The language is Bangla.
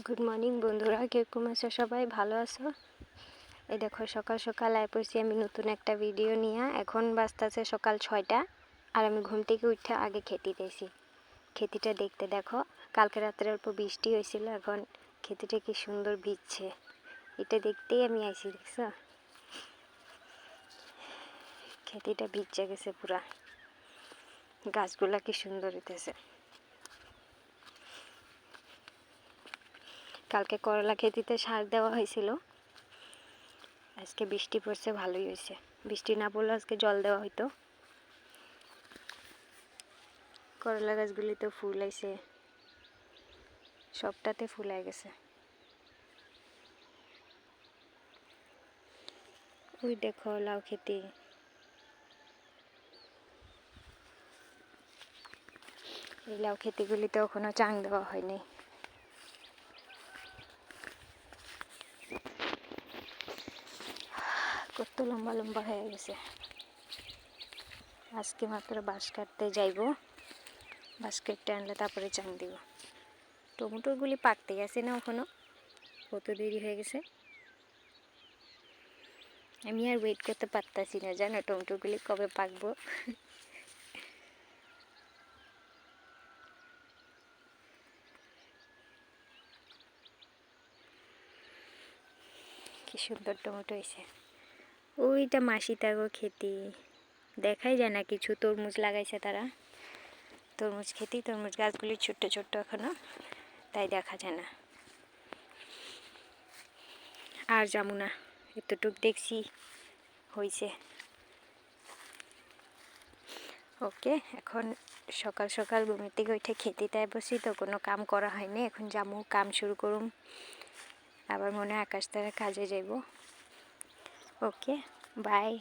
গুড মর্নিং বন্ধুরা, কিরকম আছো? সবাই ভালো আছো? এই দেখো সকাল সকাল আয় পড়ছি আমি নতুন একটা ভিডিও নিয়ে। এখন বাজতেছে সকাল 6টা আর আমি ঘুম থেকে উঠে আগে খেতে দিয়েছি। খেতিটা দেখতে দেখো, কালকে রাত্রে অল্প বৃষ্টি হয়েছিল, এখন খেতিটা কি সুন্দর ভিজছে, এটা দেখতেই আমি আইছি। দেখছো খেতিটা ভিজে গেছে পুরা, গাছগুলা কি সুন্দর হইতেছে। কালকে করলা খেতিতে সার দেওয়া হয়েছিল, আজকে বৃষ্টি পড়ছে, ভালোই হয়েছে। বৃষ্টি না পড়লে আজকে জল দেওয়া হইতো। করলা গাছগুলিতে ফুল আইছে, সবটাতে ফুল আই গেছে। ওই দেখো লাউ খেতি, এই লাউ খেতিগুলিতে এখনো চাং দেওয়া হয়নি। কত লম্বা লম্বা হয়ে গেছে। আজকে মাত্র বাঁশ কাটতে যাইব, বাঁশ কেটে আনলে তারপরে চাং দিব। টমেটোগুলি পাকতে গেছে না এখনো, কত দেরি হয়ে গেছে। আমি আর ওয়েট করতে পারতাছি না, জানো টমেটোগুলি কবে পাকবো। কি সুন্দর টমেটো হয়েছে। ওইটা মাসি তাগো খেতি, দেখাই যায় না কিছু। তরমুজ লাগাইছে তারা, তরমুজ খেতি, তরমুজ গাছগুলি ছোট্ট ছোট্ট এখনো, তাই দেখা যায় না। আর যাবো না, এতটুক দেখছি হয়েছে। ওকে, এখন সকাল সকাল ঘুমের থেকে উঠে খেতেটায় বসি, তো কোনো কাম করা হয়নি। এখন যাবো, কাম শুরু করুম, আবার মনে হয় আকাশ তারা কাজে যাইব। ওকে, বাই।